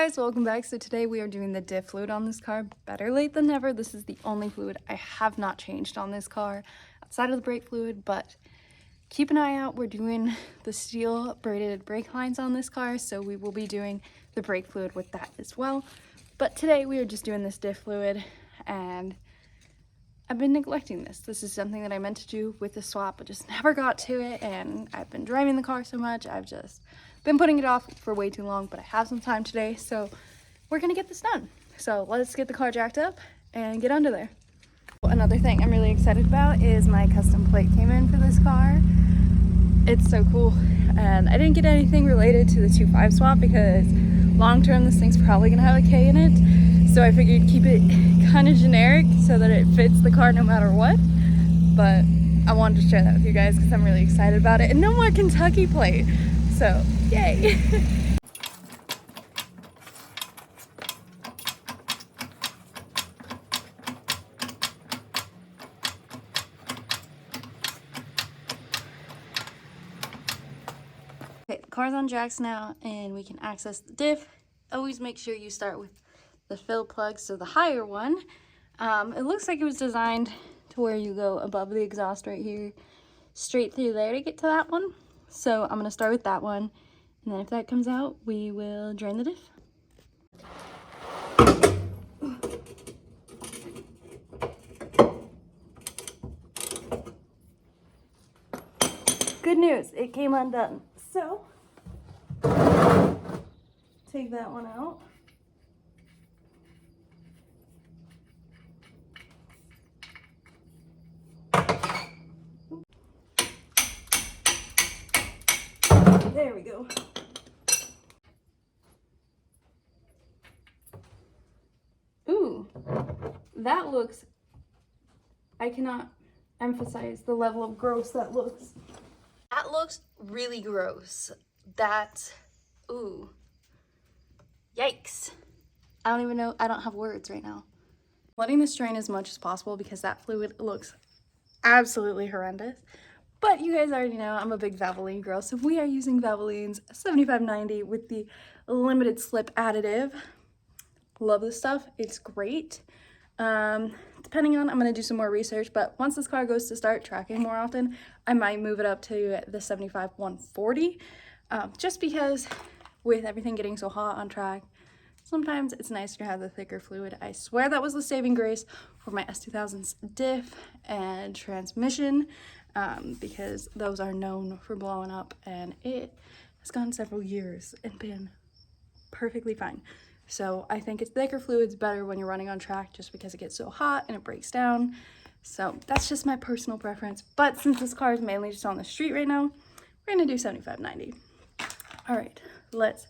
guys, welcome back. So today we are doing the diff fluid on this car. Better late than never. This is the only fluid I have not changed on this car outside of the brake fluid, but keep an eye out. We're doing the steel braided brake lines on this car, so we will be doing the brake fluid with that as well. But today we are just doing this diff fluid, and I've been neglecting this. This is something that I meant to do with the swap, but just never got to it, and I've been driving the car so much, I've just been putting it off for way too long, but I have some time today, so we're gonna get this done. So let's get the car jacked up and get under there. Another thing I'm really excited about is my custom plate came in for this car. It's so cool, and I didn't get anything related to the 2.5 swap because long term this thing's probably gonna have a K in it, so I figured keep it kind of generic so that it fits the car no matter what. But I wanted to share that with you guys because I'm really excited about it, and no more Kentucky plate, so yay. Okay, the car's on jacks now, and we can access the diff. Always make sure you start with the fill plug, so the higher one. It looks like it was designed to where you go above the exhaust right here, straight through there to get to that one. So I'm gonna start with that one, and then if that comes out, we will drain the diff. Good news, it came undone. So, take that one out. There we go. Ooh, that looks, I cannot emphasize the level of gross that looks. That looks really gross. That, ooh, yikes. I don't even know, I don't have words right now. Letting this drain as much as possible because that fluid looks absolutely horrendous. But you guys already know I'm a big Valvoline girl, so we are using Valvoline's 7590 with the limited slip additive. Love this stuff, it's great. Depending on, I'm gonna do some more research, but once this car goes to start tracking more often, I might move it up to the 75-140, just because with everything getting so hot on track, sometimes it's nicer to have the thicker fluid. I swear that was the saving grace for my S2000's diff and transmission, because those are known for blowing up, and it has gone several years and been perfectly fine. So I think it's thicker fluid's better when you're running on track just because it gets so hot and it breaks down. So that's just my personal preference. But since this car is mainly just on the street right now, we're gonna do 75-90. All right, let's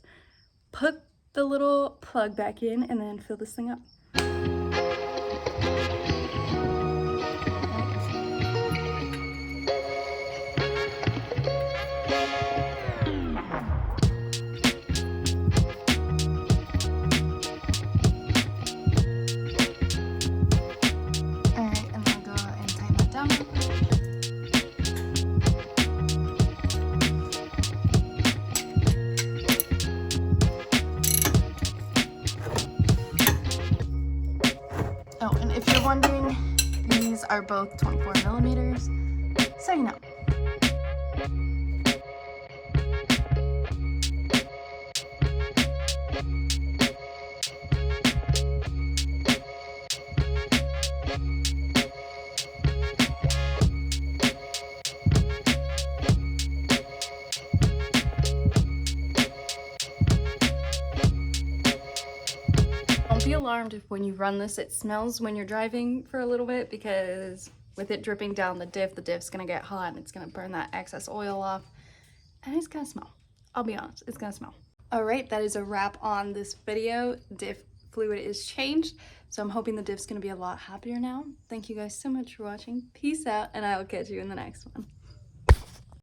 put the little plug back in and then fill this thing up. Oh, and if you're wondering, these are both 24 millimeters, so you know. Don't be alarmed if when you run this it smells when you're driving for a little bit, because with it dripping down the diff's gonna get hot and it's gonna burn that excess oil off, and it's gonna smell. I'll be honest, it's gonna smell. All right, that is a wrap on this video. Diff fluid is changed, so I'm hoping the diff's gonna be a lot happier now. Thank you guys so much for watching. Peace out, and I will catch you in the next one.